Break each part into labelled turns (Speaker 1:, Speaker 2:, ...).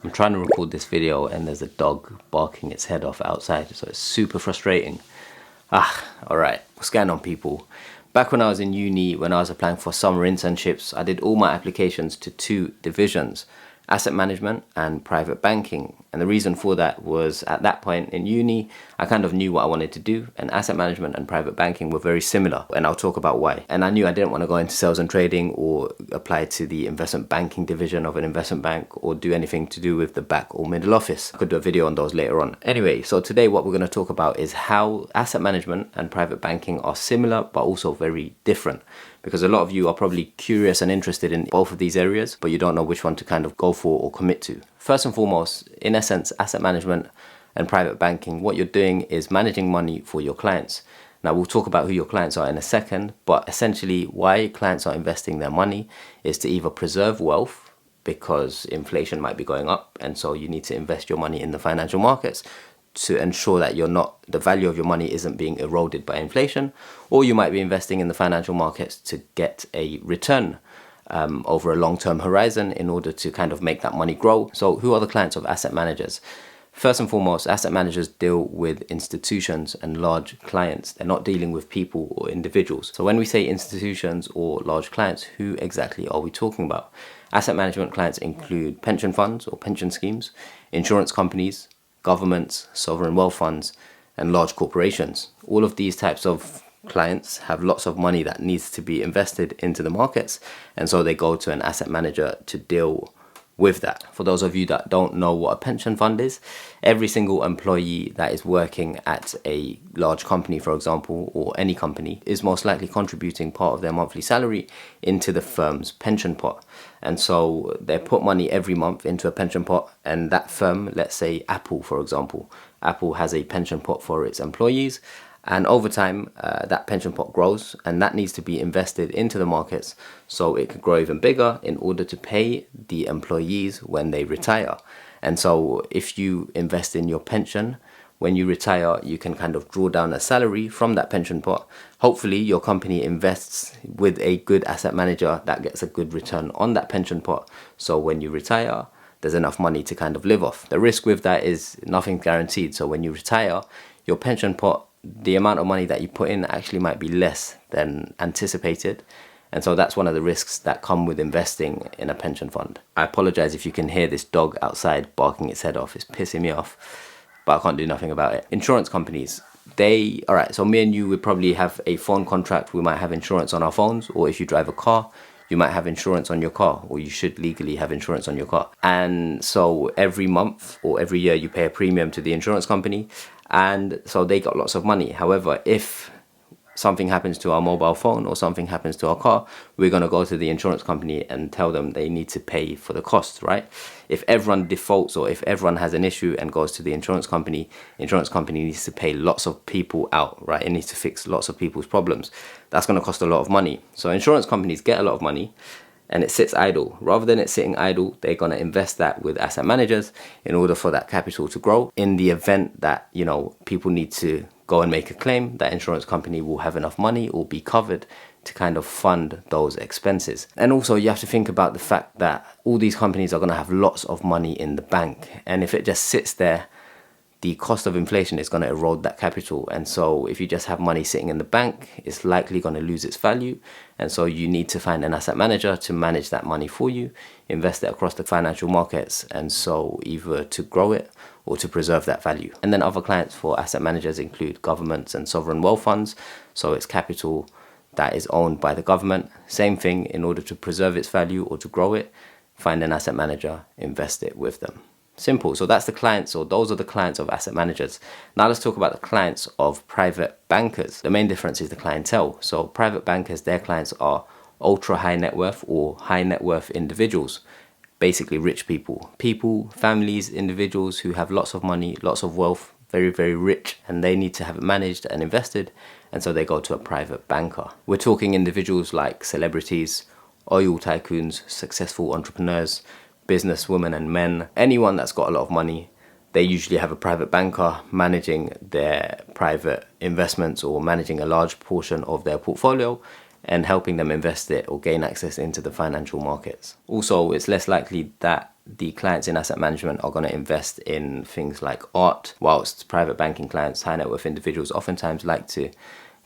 Speaker 1: I'm trying to record this video and there's a dog barking its head off outside, so it's super frustrating. Alright, what's going on, people? Back when I was in uni, when I was applying for summer internships, I did all my applications to two divisions: asset management and private banking. And the reason for that was, at that point in uni, I kind of knew what I wanted to do, and asset management and private banking were very similar, and I'll talk about why. And I knew I didn't want to go into sales and trading or apply to the investment banking division of an investment bank or do anything to do with the back or middle office. I could do a video on those later on. Anyway, so today what we're going to talk about is how asset management and private banking are similar but also very different, because a lot of you are probably curious and interested in both of these areas, but you don't know which one to kind of go for or commit to. First and foremost, in essence, asset management and private banking, what you're doing is managing money for your clients. Now, we'll talk about who your clients are in a second, but essentially why clients are investing their money is to either preserve wealth, because inflation might be going up, and so you need to invest your money in the financial markets to ensure that the value of your money isn't being eroded by inflation, or you might be investing in the financial markets to get a return over a long-term horizon in order to kind of make that money grow. So who are the clients of asset managers? First and foremost, asset managers deal with institutions and large clients. They're not dealing with people or individuals. So when we say institutions or large clients, who exactly are we talking about? Asset management clients include pension funds or pension schemes, insurance companies, governments, sovereign wealth funds, and large corporations. All of these types of clients have lots of money that needs to be invested into the markets, and so they go to an asset manager to deal with that. For those of you that don't know what a pension fund is, every single employee that is working at a large company, for example, or any company, is most likely contributing part of their monthly salary into the firm's pension pot. And so they put money every month into a pension pot, and that firm, let's say Apple, for example, Apple has a pension pot for its employees. And over time, that pension pot grows, and that needs to be invested into the markets so it could grow even bigger in order to pay the employees when they retire. And so if you invest in your pension, when you retire, you can kind of draw down a salary from that pension pot. Hopefully, your company invests with a good asset manager that gets a good return on that pension pot. So when you retire, there's enough money to kind of live off. The risk with that is nothing guaranteed. So when you retire, your pension pot, the amount of money that you put in actually might be less than anticipated. And so that's one of the risks that come with investing in a pension fund. I apologize if you can hear this dog outside barking its head off. It's pissing me off, but I can't do nothing about it. Insurance companies, so me and you would probably have a phone contract. We might have insurance on our phones, or if you drive a car, you might have insurance on your car, or you should legally have insurance on your car. And so every month or every year you pay a premium to the insurance company, and so they got lots of money. However, if something happens to our mobile phone or something happens to our car, we're going to go to the insurance company and tell them they need to pay for the costs, right? If everyone defaults or if everyone has an issue and goes to the insurance company needs to pay lots of people out, right? It needs to fix lots of people's problems. That's going to cost a lot of money. So insurance companies get a lot of money, and it sits idle. Rather than it sitting idle, they're going to invest that with asset managers in order for that capital to grow. In the event that, people need to go and make a claim, that insurance company will have enough money or be covered to kind of fund those expenses. And also you have to think about the fact that all these companies are going to have lots of money in the bank. And if it just sits there, the cost of inflation is going to erode that capital. And so if you just have money sitting in the bank, it's likely going to lose its value. And so you need to find an asset manager to manage that money for you, invest it across the financial markets, and so either to grow it or to preserve that value. And then other clients for asset managers include governments and sovereign wealth funds. So it's capital that is owned by the government. Same thing, in order to preserve its value or to grow it, find an asset manager, invest it with them. Simple. So that's the clients, or those are the clients of asset managers. Now let's talk about the clients of private bankers. The main difference is the clientele. So private bankers, their clients are ultra high net worth or high net worth individuals, basically rich people, families, individuals who have lots of money, lots of wealth, very, very rich, and they need to have it managed and invested. And so they go to a private banker. We're talking individuals like celebrities, oil tycoons, successful entrepreneurs, businesswomen and men, anyone that's got a lot of money. They usually have a private banker managing their private investments or managing a large portion of their portfolio, and helping them invest it or gain access into the financial markets. Also, it's less likely that the clients in asset management are going to invest in things like art, whilst private banking clients, high net worth individuals, oftentimes like to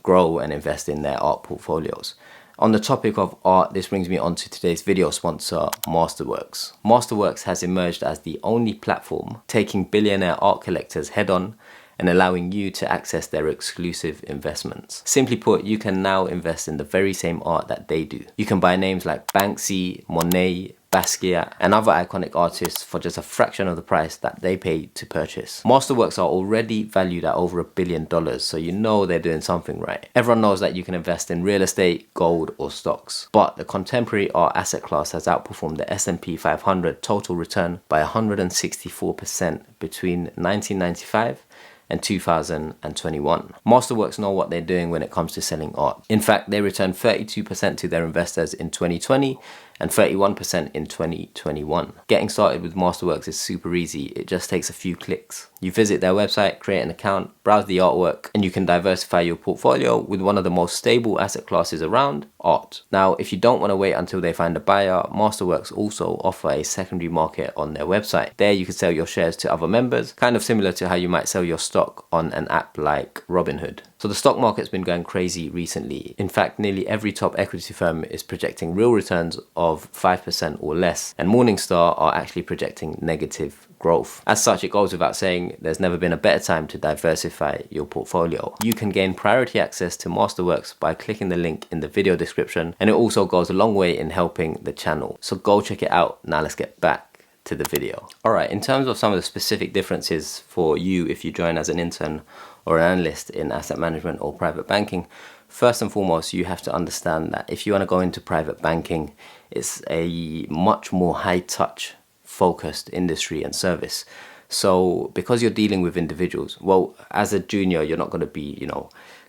Speaker 1: grow and invest in their art portfolios. On the topic of art, this brings me on to today's video sponsor, Masterworks. Masterworks has emerged as the only platform taking billionaire art collectors head on and allowing you to access their exclusive investments. Simply put, you can now invest in the very same art that they do. You can buy names like Banksy, Monet, Basquiat, and other iconic artists for just a fraction of the price that they pay to purchase. Masterworks are already valued at over $1 billion, so you know they're doing something right. Everyone knows that you can invest in real estate, gold, or stocks, but the contemporary art asset class has outperformed the S&P 500 total return by 164% between 1995 and 2021. Masterworks know what they're doing when it comes to selling art. In fact, they returned 32% to their investors in 2020 and 31% in 2021. Getting started with Masterworks is super easy. It just takes a few clicks. You visit their website, create an account, browse the artwork, and you can diversify your portfolio with one of the most stable asset classes around, art. Now, if you don't want to wait until they find a buyer, Masterworks also offer a secondary market on their website. There you can sell your shares to other members, kind of similar to how you might sell your stock on an app like Robinhood. So the stock market's been going crazy recently. In fact, nearly every top equity firm is projecting real returns of 5% or less, and Morningstar are actually projecting negative growth. As such, it goes without saying there's never been a better time to diversify your portfolio. You can gain priority access to Masterworks by clicking the link in the video description, and it also goes a long way in helping the channel. So go check it out. Now let's get back to the video. Alright, in terms of some of the specific differences for you if you join as an intern or an analyst in asset management or private banking, first and foremost, you have to understand that if you want to go into private banking, it's a much more high-touch focused industry and service. So because you're dealing with individuals, well, as a junior, you're not going to be,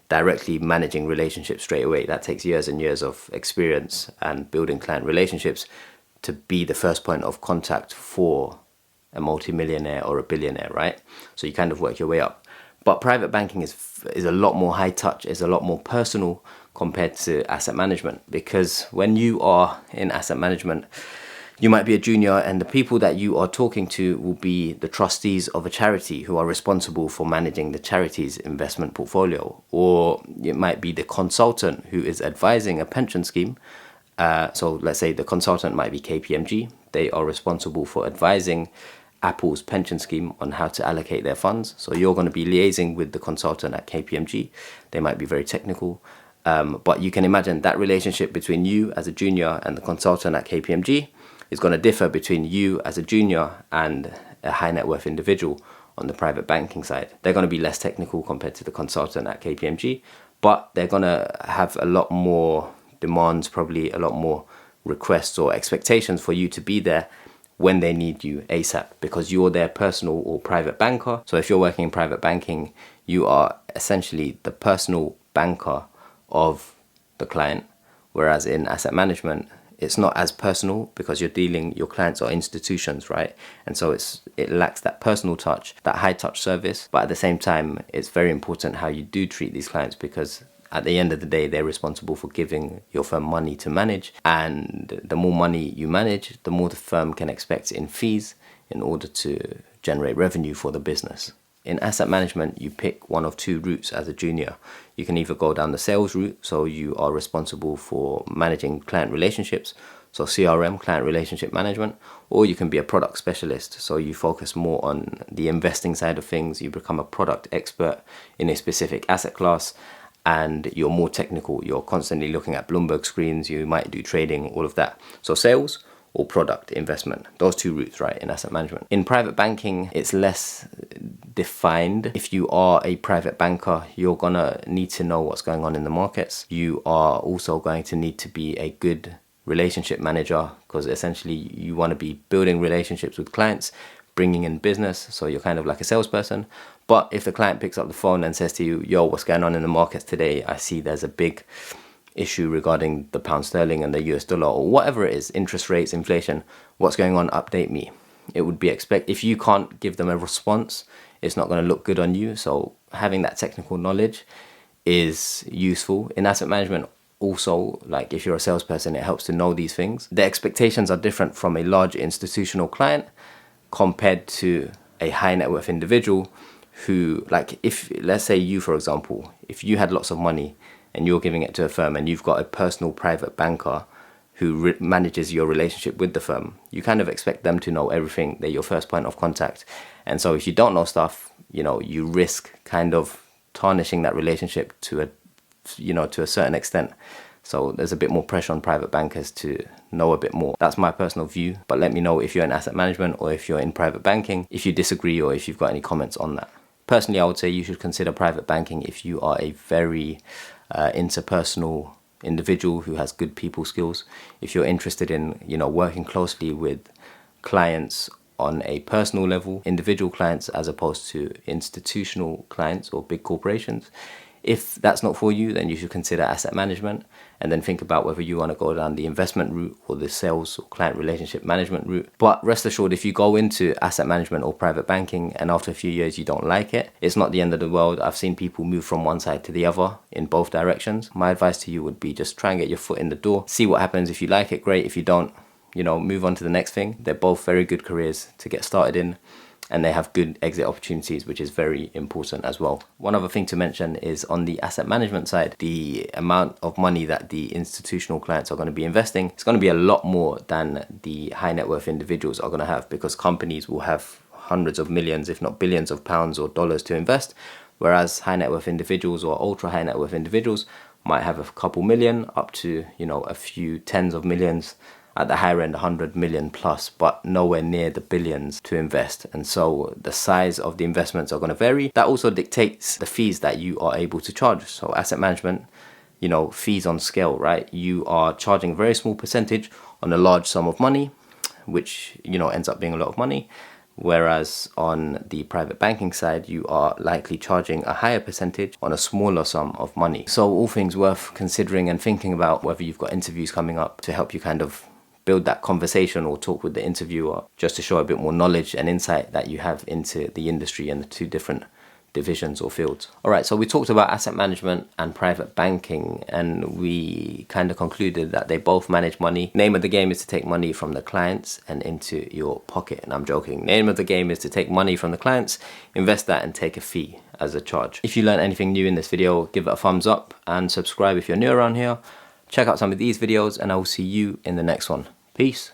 Speaker 1: directly managing relationships straight away. That takes years and years of experience and building client relationships to be the first point of contact for a multimillionaire or a billionaire, right? So you kind of work your way up. But private banking is a lot more high touch, is a lot more personal compared to asset management, because when you are in asset management, you might be a junior and the people that you are talking to will be the trustees of a charity who are responsible for managing the charity's investment portfolio. Or it might be the consultant who is advising a pension scheme. So let's say the consultant might be KPMG. They are responsible for advising Apple's pension scheme on how to allocate their funds. So you're going to be liaising with the consultant at KPMG. They might be very technical. But you can imagine that relationship between you as a junior and the consultant at KPMG is going to differ between you as a junior and a high net worth individual on the private banking side. They're going to be less technical compared to the consultant at KPMG, but they're going to have a lot more demands, probably a lot more requests or expectations for you to be there when they need you ASAP, because you're their personal or private banker. So if you're working in private banking, you are essentially the personal banker of the client, whereas in asset management, it's not as personal because your clients are institutions, right? And so it lacks that personal touch, that high touch service. But at the same time, it's very important how you do treat these clients, because at the end of the day, they're responsible for giving your firm money to manage. And the more money you manage, the more the firm can expect in fees in order to generate revenue for the business. In asset management, you pick one of two routes as a junior. You can either go down the sales route, so you are responsible for managing client relationships, so CRM, client relationship management, or you can be a product specialist, so you focus more on the investing side of things. You become a product expert in a specific asset class, and you're more technical. You're constantly looking at Bloomberg screens, you might do trading, all of that. So sales or product investment, those two routes, right, in asset management. In private banking, it's less defined. If you are a private banker, you're gonna need to know what's going on in the markets. You are also going to need to be a good relationship manager, because essentially you want to be building relationships with clients, bringing in business, so you're kind of like a salesperson. But if the client picks up the phone and says to you, yo, what's going on in the markets today? I see there's a big issue regarding the pound sterling and the US dollar, or whatever it is, interest rates, inflation, what's going on, update me. It would be if you can't give them a response, it's not going to look good on you. So having that technical knowledge is useful. In asset management, also, like if you're a salesperson, it helps to know these things. The expectations are different from a large institutional client compared to a high net worth individual who, like, if let's say you, for example, if you had lots of money and you're giving it to a firm and you've got a personal private banker who manages your relationship with the firm, you kind of expect them to know everything. They're your first point of contact. And so if you don't know stuff, you know, you risk kind of tarnishing that relationship to a certain extent. So there's a bit more pressure on private bankers to know a bit more. That's my personal view, but let me know if you're in asset management or if you're in private banking, if you disagree or if you've got any comments on that. Personally, I would say you should consider private banking if you are a very interpersonal individual who has good people skills. If you're interested in, you know, working closely with clients on a personal level, individual clients as opposed to institutional clients or big corporations. If that's not for you, then you should consider asset management and then think about whether you want to go down the investment route or the sales or client relationship management route. But rest assured, if you go into asset management or private banking and after a few years you don't like it, it's not the end of the world. I've seen people move from one side to the other in both directions. My advice to you would be just try and get your foot in the door. See what happens. If you like it, great. If you don't, you know, move on to the next thing. They're both very good careers to get started in, and they have good exit opportunities, which is very important as well. One other thing to mention is on the asset management side, the amount of money that the institutional clients are going to be investing is going to be a lot more than the high net worth individuals are going to have, because companies will have hundreds of millions, if not billions of pounds or dollars to invest, whereas high net worth individuals or ultra high net worth individuals might have a couple million up to, you know, a few tens of millions. At the higher end, 100 million plus, but nowhere near the billions to invest. And so the size of the investments are going to vary. That also dictates the fees that you are able to charge. So asset management, you know, fees on scale, right? You are charging a very small percentage on a large sum of money, which, you know, ends up being a lot of money. Whereas on the private banking side, you are likely charging a higher percentage on a smaller sum of money. So all things worth considering and thinking about, whether you've got interviews coming up to help you kind of build that conversation or talk with the interviewer, just to show a bit more knowledge and insight that you have into the industry and the two different divisions or fields. All right, so we talked about asset management and private banking, and we kind of concluded that they both manage money. Name of the game is to take money from the clients and into your pocket. And I'm joking. Name of the game is to take money from the clients, invest that, and take a fee as a charge. If you learned anything new in this video, give it a thumbs up and subscribe if you're new around here. Check out some of these videos, and I will see you in the next one. Peace.